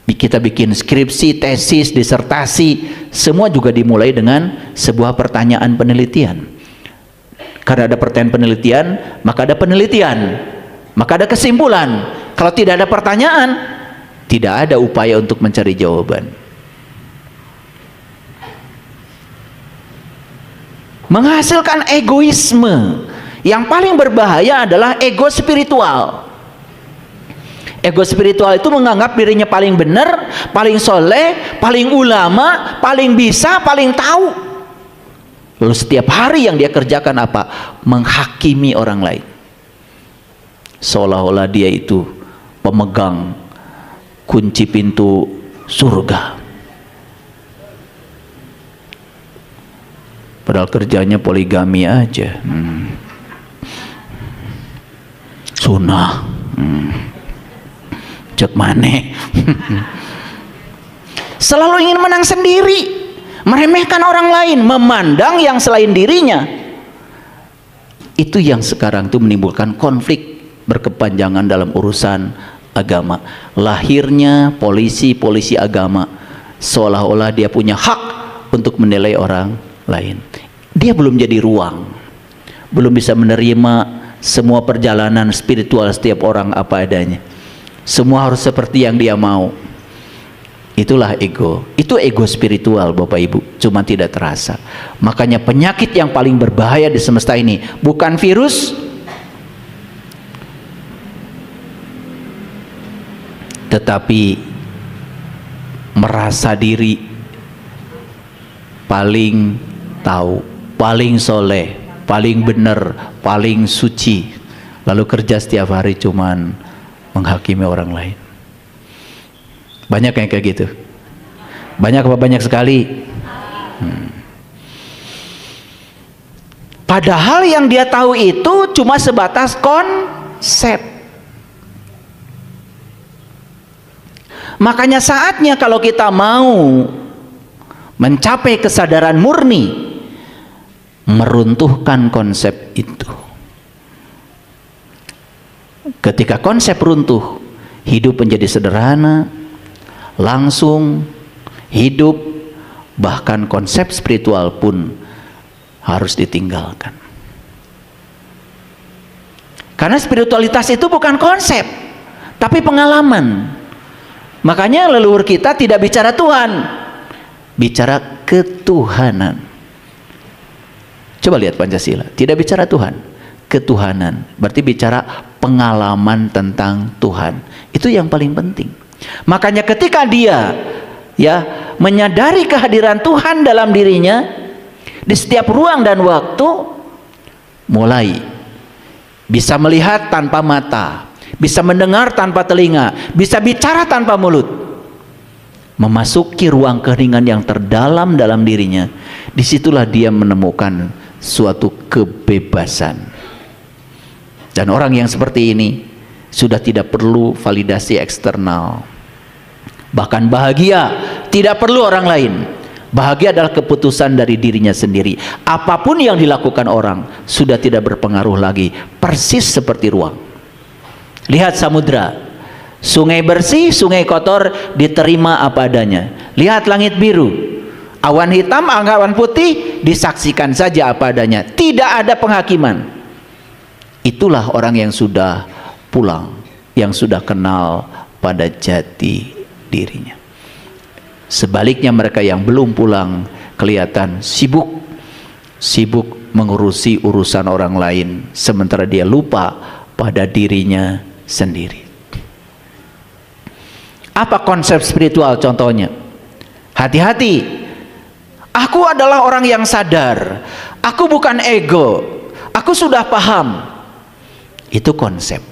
Kita bikin skripsi, tesis, disertasi, semua juga dimulai dengan sebuah pertanyaan penelitian. Karena ada pertanyaan penelitian, maka ada penelitian, maka ada kesimpulan. Kalau tidak ada pertanyaan, tidak ada upaya untuk mencari jawaban. Menghasilkan egoisme. Yang paling berbahaya adalah ego spiritual. Ego spiritual itu menganggap dirinya paling benar, paling soleh, paling ulama, paling bisa, paling tahu. Lalu setiap hari yang dia kerjakan apa? Menghakimi orang lain. Seolah-olah dia itu pemegang kunci pintu surga. Padahal kerjanya poligami aja. Sunnah. Cek maneh. Selalu ingin menang sendiri, meremehkan orang lain, memandang yang selain dirinya. Itu yang sekarang itu menimbulkan konflik berkepanjangan dalam urusan agama. Lahirnya polisi agama, seolah-olah dia punya hak untuk menilai orang lain. Dia belum jadi ruang, belum bisa menerima semua perjalanan spiritual setiap orang apa adanya. Semua harus seperti yang dia mau. Itulah ego. Itu ego spiritual Bapak Ibu, cuma tidak terasa. Makanya penyakit yang paling berbahaya di semesta ini bukan virus, tetapi merasa diri paling tahu, paling soleh, paling benar, paling suci, lalu kerja setiap hari cuman menghakimi orang lain. Banyak yang kayak gitu? Banyak apa banyak sekali? Padahal yang dia tahu itu cuma sebatas konsep. Makanya saatnya kalau kita mau mencapai kesadaran murni, meruntuhkan konsep itu. Ketika konsep runtuh, hidup menjadi sederhana, langsung, hidup, bahkan konsep spiritual pun harus ditinggalkan. Karena spiritualitas itu bukan konsep, tapi pengalaman. Makanya leluhur kita tidak bicara Tuhan, bicara ketuhanan. Coba lihat Pancasila, tidak bicara Tuhan, ketuhanan. Berarti bicara pengalaman tentang Tuhan. Itu yang paling penting. Makanya ketika dia menyadari kehadiran Tuhan dalam dirinya di setiap ruang dan waktu, mulai bisa melihat tanpa mata, bisa mendengar tanpa telinga, bisa bicara tanpa mulut, memasuki ruang keheningan yang terdalam dalam dirinya. Disitulah dia menemukan suatu kebebasan. Dan orang yang seperti ini sudah tidak perlu validasi eksternal, bahkan bahagia tidak perlu orang lain. Bahagia adalah keputusan dari dirinya sendiri. Apapun yang dilakukan orang sudah tidak berpengaruh lagi, persis seperti ruang. Lihat samudra, sungai bersih, sungai kotor, diterima apa adanya. Lihat langit biru, awan hitam, awan putih, disaksikan saja apa adanya, tidak ada penghakiman. Itulah orang yang sudah pulang, yang sudah kenal pada jati dirinya. Sebaliknya mereka yang belum pulang kelihatan sibuk mengurusi urusan orang lain, sementara dia lupa pada dirinya sendiri. Apa konsep spiritual contohnya? Hati-hati, aku adalah orang yang sadar, aku bukan ego, aku sudah paham. Itu konsep.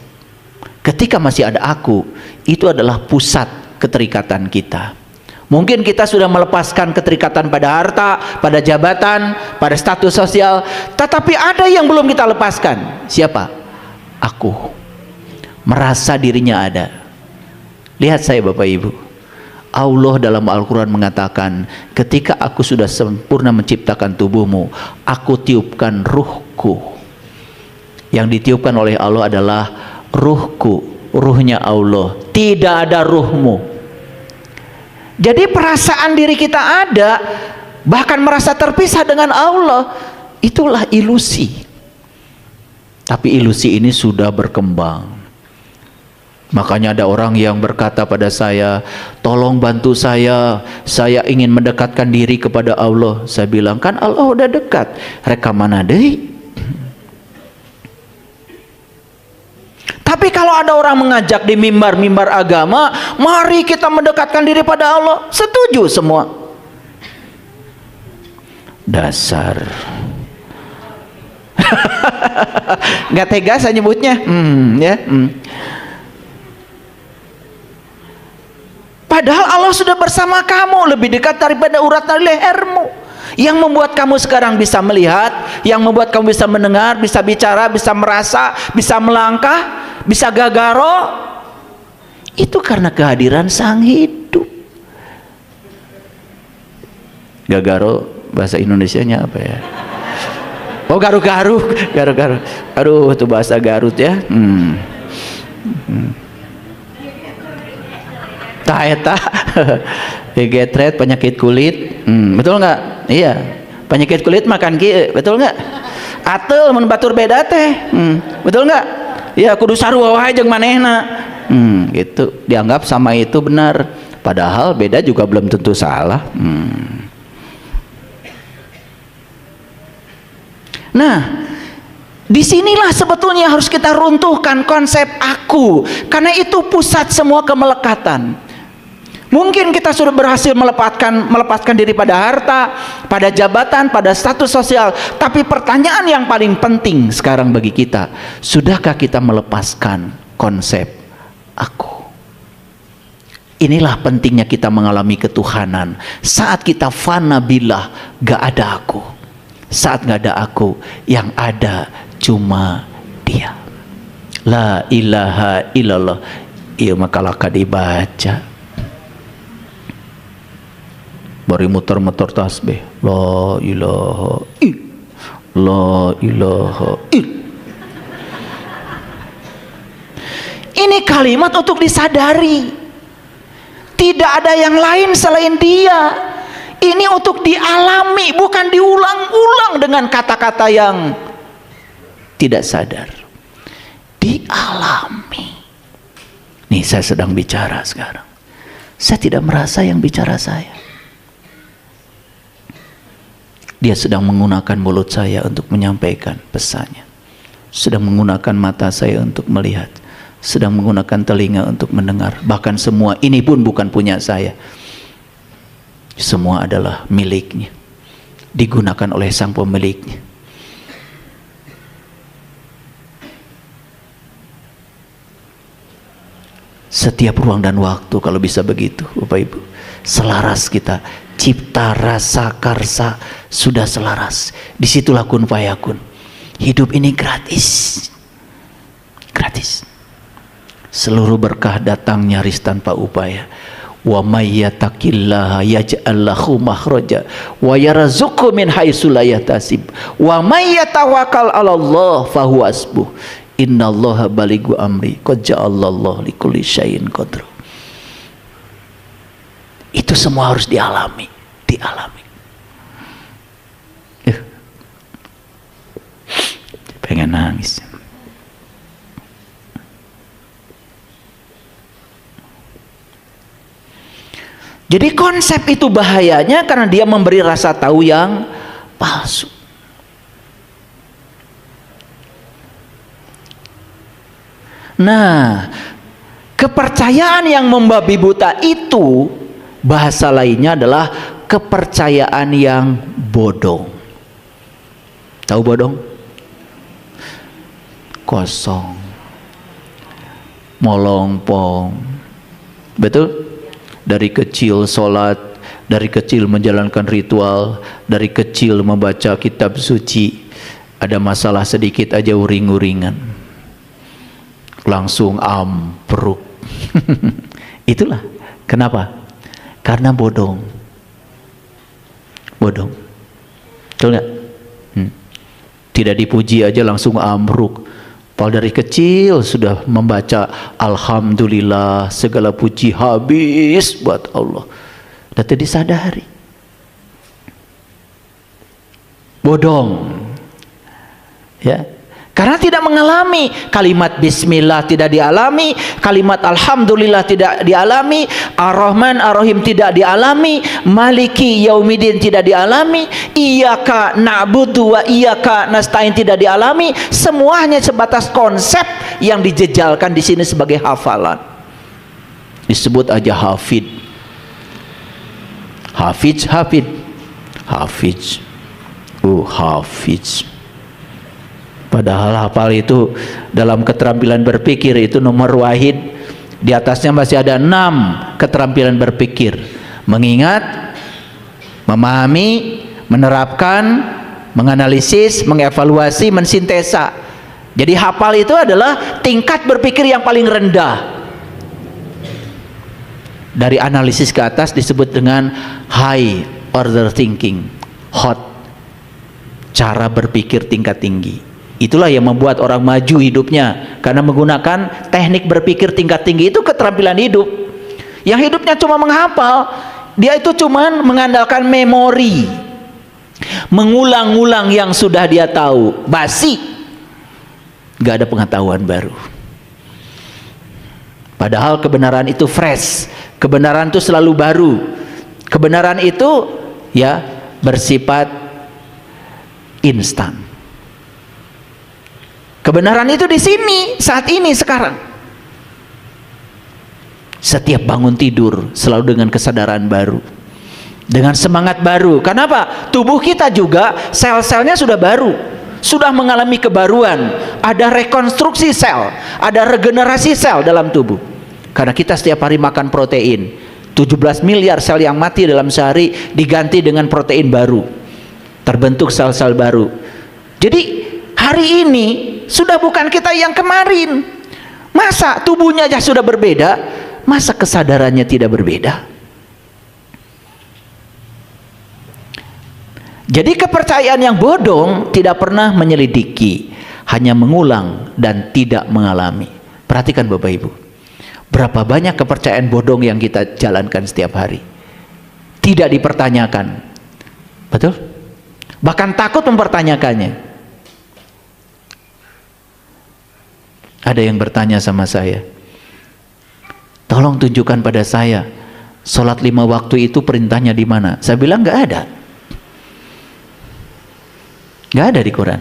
Ketika masih ada aku, itu adalah pusat keterikatan kita. Mungkin kita sudah melepaskan keterikatan pada harta, pada jabatan, pada status sosial, tetapi ada yang belum kita lepaskan. Siapa? Aku. Merasa dirinya ada. Lihat saya Bapak Ibu, Allah dalam Al-Quran mengatakan, ketika aku sudah sempurna menciptakan tubuhmu, aku tiupkan ruhku. Yang ditiupkan oleh Allah adalah ruhku, ruhnya Allah, tidak ada ruhmu. Jadi perasaan diri kita ada, bahkan merasa terpisah dengan Allah, itulah ilusi. Tapi ilusi ini sudah berkembang. Makanya ada orang yang berkata pada saya, tolong bantu saya ingin mendekatkan diri kepada Allah. Saya bilang, kan Allah udah dekat, reka mana deh. Tapi kalau ada orang mengajak di mimbar-mimbar agama, mari kita mendekatkan diri pada Allah, setuju semua. Dasar nggak tega saya nyebutnya. Padahal Allah sudah bersama kamu, lebih dekat daripada urat dari lehermu. Yang membuat kamu sekarang bisa melihat, yang membuat kamu bisa mendengar, bisa bicara, bisa merasa, bisa melangkah, bisa gagaro, itu karena kehadiran Sang Hidup. Gagaro bahasa Indonesianya apa ya? Oh, garu-garu. Aduh, itu bahasa Garut ya. Eta getret, penyakit kulit. Betul nggak? Iya, penyakit kulit makan kieu, betul nggak? Atel mun batur beda teh. Betul nggak? Ya kudu sarua wae jeung manehna. Gitu dianggap sama itu benar, padahal beda juga belum tentu salah. Nah, Disinilah sebetulnya harus kita runtuhkan konsep aku, karena itu pusat semua kemelekatan. Mungkin kita sudah berhasil melepaskan diri pada harta, pada jabatan, pada status sosial, tapi pertanyaan yang paling penting sekarang bagi kita, sudahkah kita melepaskan konsep aku? Inilah pentingnya kita mengalami ketuhanan. Saat kita fana billah, gak ada aku. Saat gak ada aku, yang ada cuma Dia. La ilaha illallah. Iya makalah dibaca. Bari muter-muter tasbih. La ilaha illallah. La ilaha illallah. Ini kalimat untuk disadari. Tidak ada yang lain selain Dia. Ini untuk dialami, bukan diulang-ulang dengan kata-kata yang tidak sadar. Dialami. Nih saya sedang bicara sekarang. Saya tidak merasa yang bicara saya. Dia sedang menggunakan mulut saya untuk menyampaikan pesannya. Sedang menggunakan mata saya untuk melihat. Sedang menggunakan telinga untuk mendengar. Bahkan semua ini pun bukan punya saya. Semua adalah miliknya. Digunakan oleh sang pemiliknya. Setiap ruang dan waktu kalau bisa begitu Bapak Ibu, selaras kita. Cipta rasa karsa sudah selaras. Disitulah kun fayakun. Hidup ini gratis. Gratis. Seluruh berkah datang nyaris tanpa upaya. Wa may yattaqillaha yaj'al lahu makhraja wa yarzuqhu min haitsu la yahtasib wa may yatawakkal 'alallah fahuwa hasbuh. Innallaha balighu amri qad ja'alallahu likulli syai'in qadra. Itu semua harus dialami. Pengen nangis. Jadi konsep itu bahayanya karena dia memberi rasa tahu yang palsu. Nah, kepercayaan yang membabi buta itu bahasa lainnya adalah kepercayaan yang bodong. Tahu bodong? Kosong, molongpong. Betul? Dari kecil sholat, dari kecil menjalankan ritual, dari kecil membaca kitab suci, ada masalah sedikit aja uring-uringan, langsung ambruk. Itulah kenapa? Karena bodong. Betul nggak? Tidak dipuji aja langsung ambruk. Padahal dari kecil sudah membaca alhamdulillah, segala puji habis buat Allah. Dan tidak disadari. Bodong. Ya. Karena tidak mengalami. Kalimat bismillah tidak dialami, kalimat alhamdulillah tidak dialami, ar-Rahman ar-Rahim tidak dialami, maliki yaumidin tidak dialami, iyyaka na'budu wa iyyaka nasta'in tidak dialami. Semuanya sebatas konsep yang dijejalkan di sini sebagai hafalan. Disebut aja hafid. Hafiz. Padahal hafal itu dalam keterampilan berpikir itu nomor wahid. Di atasnya masih ada 6 keterampilan berpikir: mengingat, memahami, menerapkan, menganalisis, mengevaluasi, mensintesa. Jadi hafal itu adalah tingkat berpikir yang paling rendah. Dari analisis ke atas disebut dengan high order thinking, hot, cara berpikir tingkat tinggi. Itulah yang membuat orang maju hidupnya, karena menggunakan teknik berpikir tingkat tinggi. Itu keterampilan hidup. Yang hidupnya cuma menghafal, dia itu cuma mengandalkan memori, mengulang-ulang yang sudah dia tahu, basi, gak ada pengetahuan baru. Padahal kebenaran itu fresh, kebenaran itu selalu baru, kebenaran itu ya bersifat instan. Kebenaran itu di sini, saat ini, sekarang. Setiap bangun tidur selalu dengan kesadaran baru, dengan semangat baru. Kenapa? Tubuh kita juga sel-selnya sudah baru, sudah mengalami kebaruan. Ada rekonstruksi sel, ada regenerasi sel dalam tubuh. Karena kita setiap hari makan protein. 17 miliar sel yang mati dalam sehari diganti dengan protein baru, terbentuk sel-sel baru. Jadi hari ini sudah bukan kita yang kemarin. Masa tubuhnya aja sudah berbeda, masa kesadarannya tidak berbeda? Jadi kepercayaan yang bodong tidak pernah menyelidiki, hanya mengulang dan tidak mengalami. Perhatikan Bapak Ibu, berapa banyak kepercayaan bodong yang kita jalankan setiap hari, tidak dipertanyakan. Betul? Bahkan takut mempertanyakannya. Ada yang bertanya sama saya, tolong tunjukkan pada saya, sholat 5 waktu itu perintahnya di mana? Saya bilang nggak ada. Nggak ada di Quran.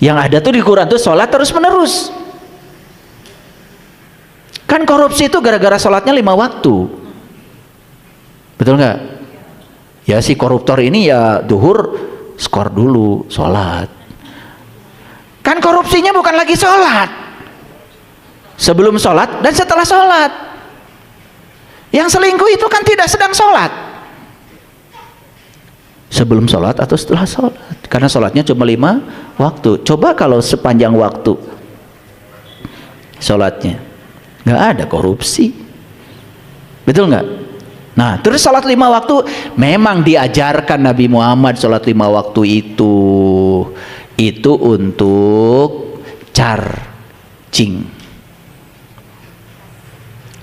Yang ada tuh di Quran tuh sholat terus menerus. Kan korupsi itu gara-gara sholatnya 5 waktu. Betul nggak? Ya si koruptor ini ya duhur skor dulu sholat. Kan korupsinya bukan lagi sholat, sebelum sholat dan setelah sholat. Yang selingkuh itu kan tidak sedang sholat, sebelum sholat atau setelah sholat, karena sholatnya cuma 5 waktu. Coba kalau sepanjang waktu sholatnya, nggak ada korupsi. Betul nggak? Nah terus sholat 5 waktu, memang diajarkan Nabi Muhammad sholat 5 waktu itu untuk charging,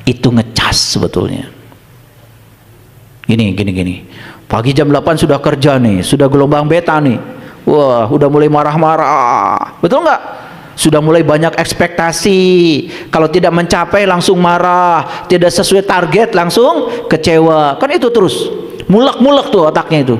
itu ngecas sebetulnya. Gini, pagi jam 8 sudah kerja nih, sudah gelombang beta nih, wah udah mulai marah-marah. Betul nggak? Sudah mulai banyak ekspektasi, kalau tidak mencapai langsung marah, tidak sesuai target langsung kecewa. Kan itu terus mulek-mulek tuh otaknya itu.